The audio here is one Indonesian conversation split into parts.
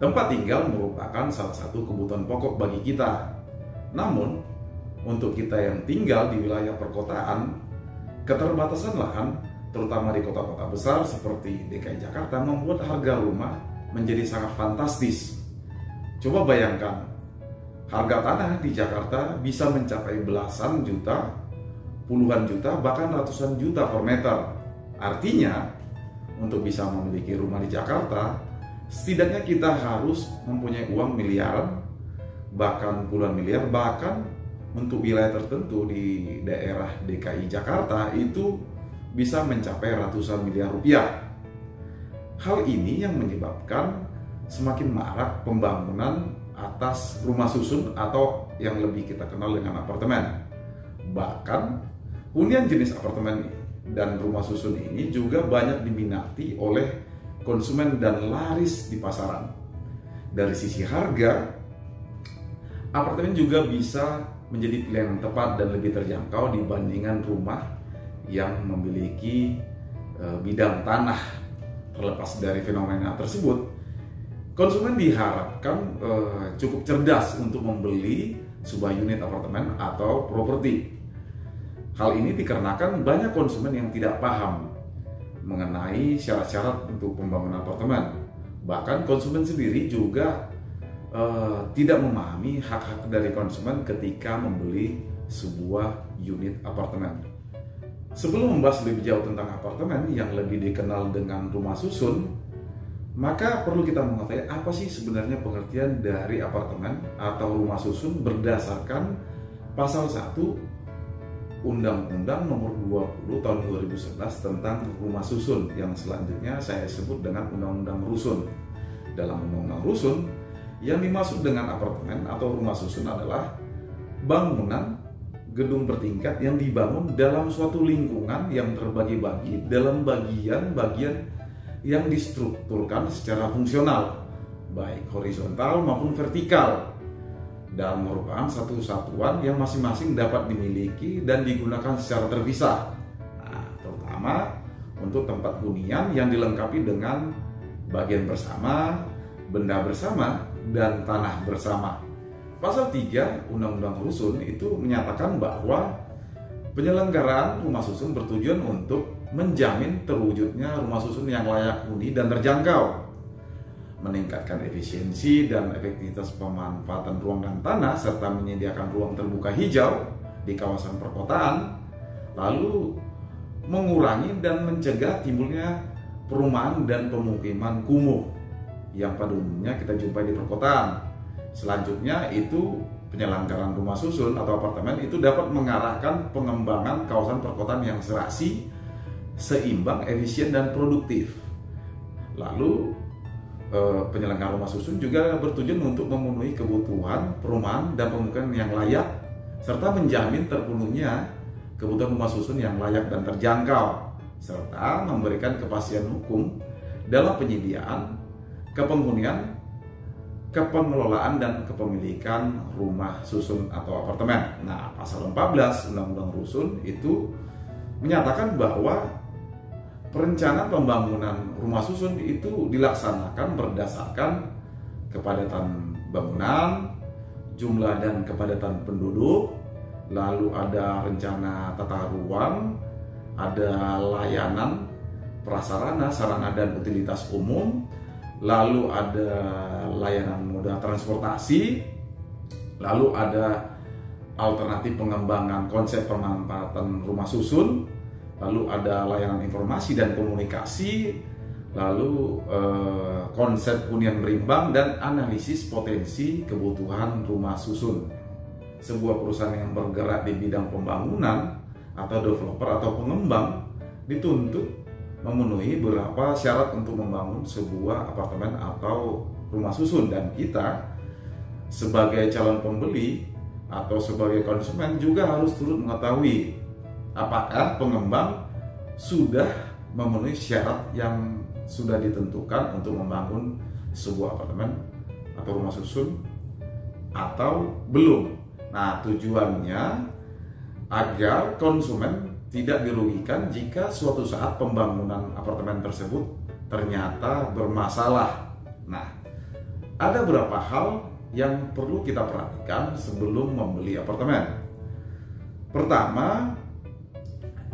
Tempat tinggal merupakan salah satu kebutuhan pokok bagi kita. Namun, untuk kita yang tinggal di wilayah perkotaan, keterbatasan lahan, terutama di kota-kota besar seperti DKI Jakarta, membuat harga rumah menjadi sangat fantastis. Coba bayangkan, harga tanah di Jakarta bisa mencapai belasan juta, puluhan juta, bahkan ratusan juta per meter. Artinya, untuk bisa memiliki rumah di Jakarta, setidaknya kita harus mempunyai uang miliaran, bahkan puluhan miliar, bahkan untuk wilayah tertentu di daerah DKI Jakarta itu bisa mencapai ratusan miliar rupiah. Hal ini yang menyebabkan semakin marak pembangunan atas rumah susun atau yang lebih kita kenal dengan apartemen. Bahkan hunian jenis apartemen dan rumah susun ini juga banyak diminati oleh konsumen dan laris di pasaran. Dari sisi harga, apartemen juga bisa menjadi pilihan yang tepat dan lebih terjangkau dibandingkan rumah yang memiliki bidang tanah. Terlepas dari fenomena tersebut, konsumen diharapkan cukup cerdas untuk membeli sebuah unit apartemen atau properti. Hal ini dikarenakan banyak konsumen yang tidak paham mengenai syarat-syarat untuk pembangunan apartemen. Bahkan konsumen sendiri juga tidak memahami hak-hak dari konsumen ketika membeli sebuah unit apartemen. Sebelum membahas lebih jauh tentang apartemen yang lebih dikenal dengan rumah susun, maka perlu kita mengetahui apa sih sebenarnya pengertian dari apartemen atau rumah susun berdasarkan pasal 1 Undang-Undang Nomor 20 Tahun 2011 tentang rumah susun, yang selanjutnya saya sebut dengan Undang-Undang Rusun. Dalam Undang-Undang Rusun, yang dimaksud dengan apartemen atau rumah susun adalah bangunan gedung bertingkat yang dibangun dalam suatu lingkungan yang terbagi-bagi dalam bagian-bagian yang distrukturkan secara fungsional, baik horizontal maupun vertikal, dan merupakan satu satuan yang masing-masing dapat dimiliki dan digunakan secara terpisah. Nah, terutama untuk tempat hunian yang dilengkapi dengan bagian bersama, benda bersama, dan tanah bersama. Pasal 3 Undang-Undang Rusun itu menyatakan bahwa penyelenggaraan rumah susun bertujuan untuk menjamin terwujudnya rumah susun yang layak huni dan terjangkau, meningkatkan efisiensi dan efektivitas pemanfaatan ruang dan tanah, serta menyediakan ruang terbuka hijau di kawasan perkotaan, lalu mengurangi dan mencegah timbulnya perumahan dan pemukiman kumuh yang pada umumnya kita jumpai di perkotaan. Selanjutnya itu penyelenggaraan rumah susun atau apartemen itu dapat mengarahkan pengembangan kawasan perkotaan yang serasi, seimbang, efisien, dan produktif. Lalu penyelenggaraan rumah susun juga bertujuan untuk memenuhi kebutuhan perumahan dan pemukiman yang layak, serta menjamin terpenuhnya kebutuhan rumah susun yang layak dan terjangkau, serta memberikan kepastian hukum dalam penyediaan, kepenghunian, kepengelolaan, dan kepemilikan rumah susun atau apartemen. Nah, pasal 14 Undang-Undang Rusun itu menyatakan bahwa perencanaan pembangunan rumah susun itu dilaksanakan berdasarkan kepadatan bangunan, jumlah dan kepadatan penduduk, lalu ada rencana tata ruang, ada layanan, prasarana, sarana dan utilitas umum, lalu ada layanan moda transportasi, lalu ada alternatif pengembangan konsep pemanfaatan rumah susun, lalu ada layanan informasi dan komunikasi, lalu konsep hunian berimbang, dan analisis potensi kebutuhan rumah susun. Sebuah perusahaan yang bergerak di bidang pembangunan atau developer atau pengembang dituntut memenuhi beberapa syarat untuk membangun sebuah apartemen atau rumah susun, dan kita sebagai calon pembeli atau sebagai konsumen juga harus turut mengetahui apakah pengembang sudah memenuhi syarat yang sudah ditentukan untuk membangun sebuah apartemen atau rumah susun atau belum. Nah, tujuannya agar konsumen tidak dirugikan jika suatu saat pembangunan apartemen tersebut ternyata bermasalah. Nah, ada beberapa hal yang perlu kita perhatikan sebelum membeli apartemen. Pertama,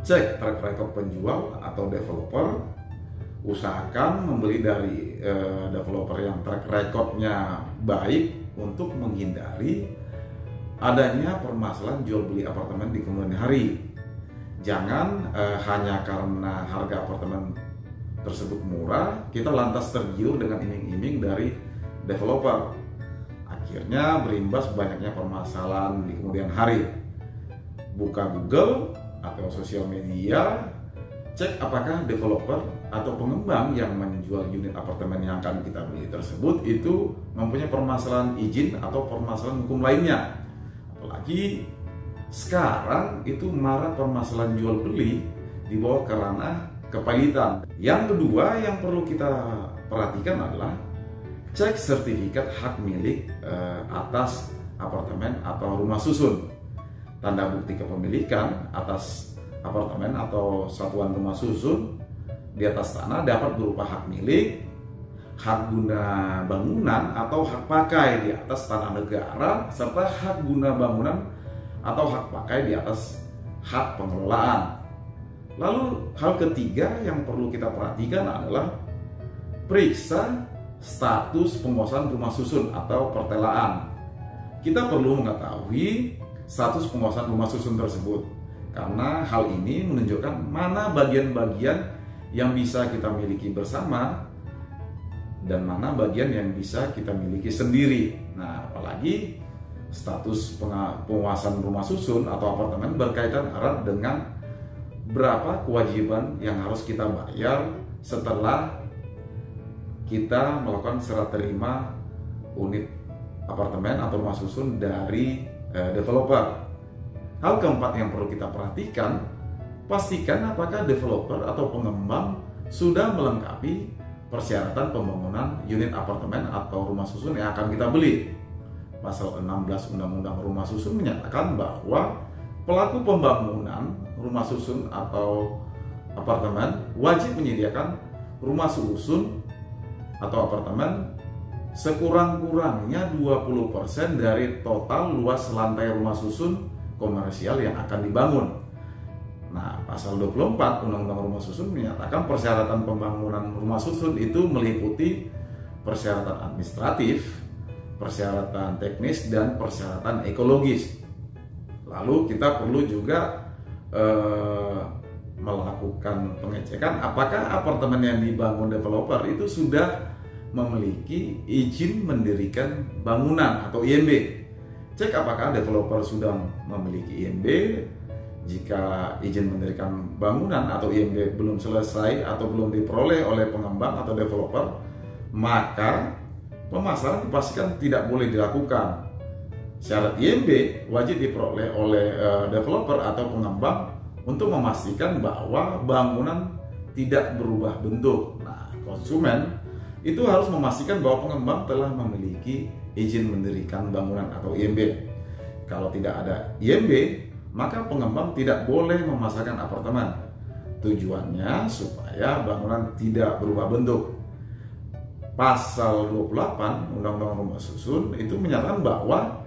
cek track record penjual atau developer. Usahakan membeli dari developer yang track recordnya baik untuk menghindari adanya permasalahan jual beli apartemen di kemudian hari. Jangan hanya karena harga apartemen tersebut murah, kita lantas tergiur dengan iming-iming dari developer. Akhirnya berimbas banyaknya permasalahan di kemudian hari. Buka Google atau sosial media, cek apakah developer atau pengembang yang menjual unit apartemen yang akan kita beli tersebut itu mempunyai permasalahan izin atau permasalahan hukum lainnya. Apalagi sekarang itu marak permasalahan jual beli dibawa ke ranah kepailitan. Yang kedua yang perlu kita perhatikan adalah cek sertifikat hak milik atas apartemen atau rumah susun. Tanda bukti kepemilikan atas apartemen atau satuan rumah susun di atas tanah dapat berupa hak milik, hak guna bangunan atau hak pakai di atas tanah negara, serta hak guna bangunan atau hak pakai di atas hak pengelolaan. Lalu hal ketiga yang perlu kita perhatikan adalah periksa status penguasaan rumah susun atau pertelaan. Kita perlu mengetahui status penguasaan rumah susun tersebut, karena hal ini menunjukkan mana bagian-bagian yang bisa kita miliki bersama dan mana bagian yang bisa kita miliki sendiri. Nah, apalagi status penguasaan rumah susun atau apartemen berkaitan erat dengan berapa kewajiban yang harus kita bayar setelah kita melakukan serah terima unit apartemen atau rumah susun dari developer. Hal keempat yang perlu kita perhatikan, pastikan apakah developer atau pengembang sudah melengkapi persyaratan pembangunan unit apartemen atau rumah susun yang akan kita beli. Pasal 16 Undang-Undang Rumah Susun menyatakan bahwa pelaku pembangunan rumah susun atau apartemen wajib menyediakan rumah susun atau apartemen sekurang-kurangnya 20% dari total luas lantai rumah susun komersial yang akan dibangun. Nah, pasal 24 Undang-Undang Rumah Susun menyatakan persyaratan pembangunan rumah susun itu meliputi persyaratan administratif, persyaratan teknis, dan persyaratan ekologis. Lalu kita perlu juga melakukan pengecekan apakah apartemen yang dibangun developer itu sudah memiliki izin mendirikan bangunan atau IMB. Cek apakah developer sudah memiliki IMB. Jika izin mendirikan bangunan atau IMB belum selesai atau belum diperoleh oleh pengembang atau developer, maka pemasaran dipastikan tidak boleh dilakukan. Syarat IMB wajib diperoleh oleh developer atau pengembang untuk memastikan bahwa bangunan tidak berubah bentuk. Nah, konsumen itu harus memastikan bahwa pengembang telah memiliki izin mendirikan bangunan atau IMB. Kalau tidak ada IMB, maka pengembang tidak boleh memasarkan apartemen. Tujuannya supaya bangunan tidak berubah bentuk. Pasal 28 Undang-Undang Rumah Susun itu menyatakan bahwa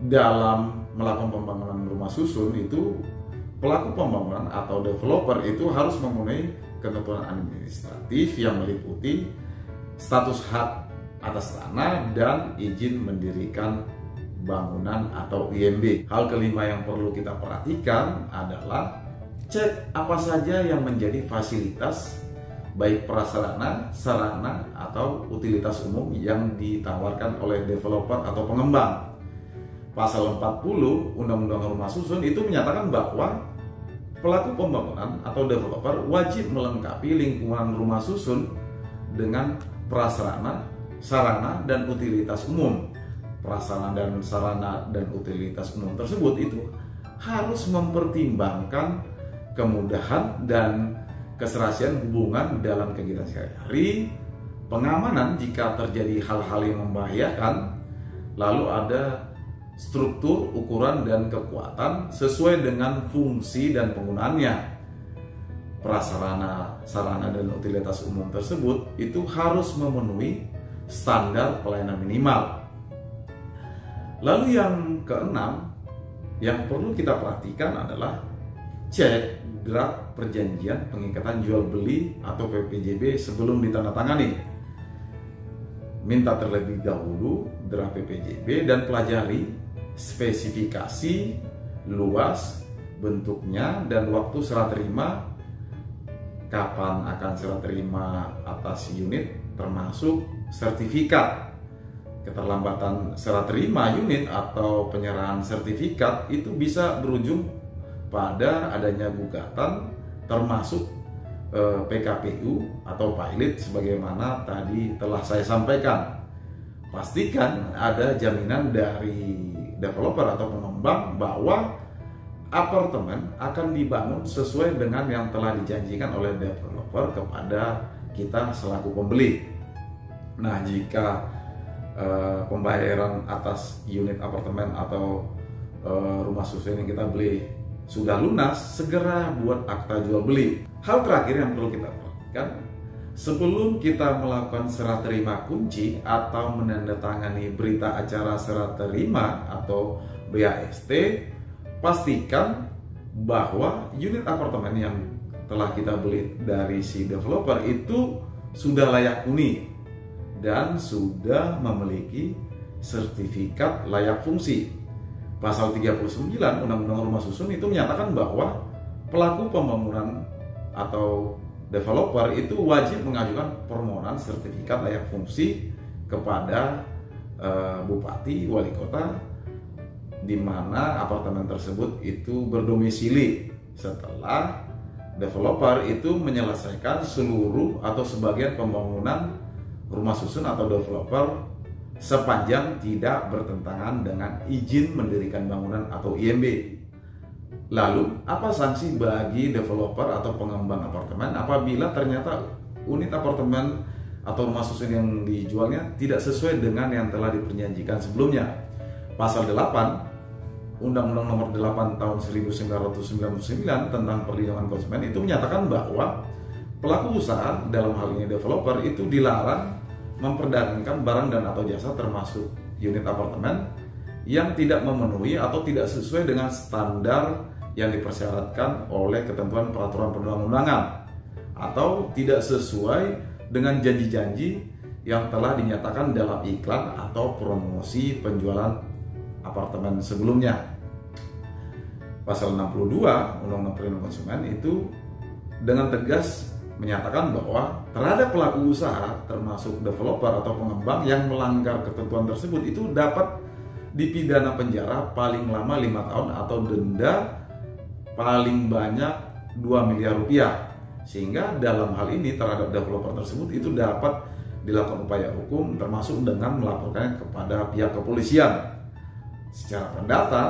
dalam melakukan pembangunan rumah susun itu pelaku pembangunan atau developer itu harus memenuhi ketentuan administratif yang meliputi status hak atas tanah dan izin mendirikan bangunan atau IMB. Hal kelima yang perlu kita perhatikan adalah cek apa saja yang menjadi fasilitas baik prasarana, sarana, atau utilitas umum yang ditawarkan oleh developer atau pengembang. Pasal 40 Undang-Undang Rumah Susun itu menyatakan bahwa pelaku pembangunan atau developer wajib melengkapi lingkungan rumah susun dengan prasarana, sarana, dan utilitas umum. Prasarana dan sarana dan utilitas umum tersebut itu harus mempertimbangkan kemudahan dan keserasian hubungan dalam kegiatan sehari-hari, pengamanan jika terjadi hal-hal yang membahayakan, lalu ada struktur, ukuran, dan kekuatan sesuai dengan fungsi dan penggunaannya. Prasarana, sarana, dan utilitas umum tersebut itu harus memenuhi standar pelayanan minimal. Lalu yang keenam yang perlu kita perhatikan adalah cek draft perjanjian pengikatan jual beli atau PPJB sebelum ditandatangani. Minta terlebih dahulu draft PPJB dan pelajari spesifikasi, luas, bentuknya, dan waktu serah terima, kapan akan serah terima atas unit, termasuk sertifikat. Keterlambatan serah terima unit atau penyerahan sertifikat itu bisa berujung pada adanya gugatan, termasuk PKPU atau pilot sebagaimana tadi telah saya sampaikan. Pastikan ada jaminan dari developer atau pengembang bahwa apartemen akan dibangun sesuai dengan yang telah dijanjikan oleh developer kepada kita selaku pembeli. Nah, jika pembayaran atas unit apartemen atau rumah susun yang kita beli sudah lunas, segera buat akta jual beli. Hal terakhir yang perlu kita perhatikan, sebelum kita melakukan serah terima kunci atau menandatangani berita acara serah terima atau BAST, pastikan bahwa unit apartemen yang telah kita beli dari si developer itu sudah layak huni dan sudah memiliki sertifikat layak fungsi. Pasal 39 Undang-Undang Rumah Susun itu menyatakan bahwa pelaku pembangunan atau developer itu wajib mengajukan permohonan sertifikat layak fungsi kepada bupati, wali kota di mana apartemen tersebut itu berdomisili setelah developer itu menyelesaikan seluruh atau sebagian pembangunan rumah susun atau developer sepanjang tidak bertentangan dengan izin mendirikan bangunan atau IMB. Lalu, apa sanksi bagi developer atau pengembang apartemen apabila ternyata unit apartemen atau rumah susun yang dijualnya tidak sesuai dengan yang telah diperjanjikan sebelumnya? Pasal 8 Undang-Undang Nomor 8 Tahun 1999 tentang Perlindungan Konsumen itu menyatakan bahwa pelaku usaha, dalam hal ini developer, itu dilarang memperdagangkan barang dan atau jasa termasuk unit apartemen yang tidak memenuhi atau tidak sesuai dengan standar yang dipersyaratkan oleh ketentuan peraturan perundang-undangan atau tidak sesuai dengan janji-janji yang telah dinyatakan dalam iklan atau promosi penjualan apartemen sebelumnya. Pasal 62 Undang-Undang Perlindungan Konsumen itu dengan tegas menyatakan bahwa terhadap pelaku usaha termasuk developer atau pengembang yang melanggar ketentuan tersebut itu dapat dipidana penjara paling lama 5 tahun atau denda paling banyak 2 miliar rupiah. Sehingga dalam hal ini terhadap developer tersebut itu dapat dilakukan upaya hukum termasuk dengan melaporkannya kepada pihak kepolisian. Secara perdata,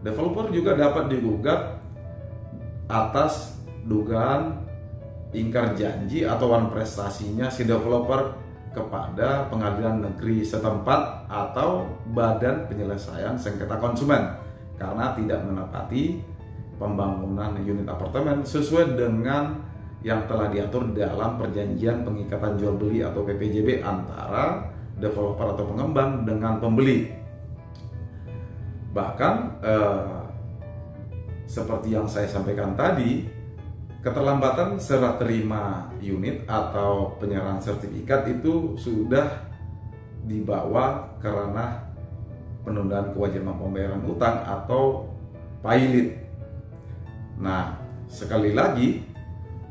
developer juga dapat digugat atas dugaan ingkar janji atau wan prestasinya si developer kepada pengadilan negeri setempat atau badan penyelesaian sengketa konsumen karena tidak menepati pembangunan unit apartemen sesuai dengan yang telah diatur dalam perjanjian pengikatan jual beli atau PPJB antara developer atau pengembang dengan pembeli. Bahkan seperti yang saya sampaikan tadi, keterlambatan serah terima unit atau penyerahan sertifikat itu sudah dibawa karena penundaan kewajiban pembayaran utang atau pilot. Nah, sekali lagi,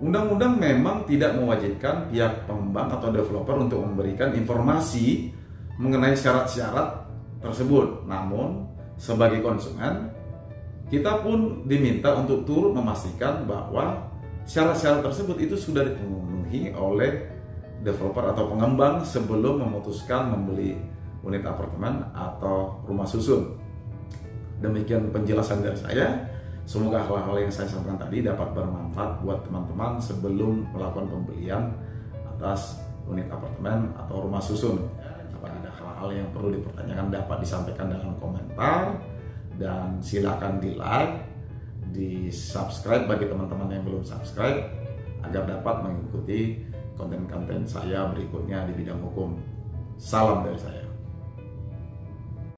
undang-undang memang tidak mewajibkan pihak pengembang atau developer untuk memberikan informasi mengenai syarat-syarat tersebut. Namun, sebagai konsumen, kita pun diminta untuk turut memastikan bahwa syarat-syarat tersebut itu sudah dipenuhi oleh developer atau pengembang sebelum memutuskan membeli unit apartemen atau rumah susun. Demikian penjelasan dari saya. Semoga hal-hal yang saya sampaikan tadi dapat bermanfaat buat teman-teman sebelum melakukan pembelian atas unit apartemen atau rumah susun. Apabila ada hal-hal yang perlu dipertanyakan dapat disampaikan dalam komentar dan silakan di-like, di-subscribe bagi teman-teman yang belum subscribe agar dapat mengikuti konten-konten saya berikutnya di bidang hukum. Salam dari saya.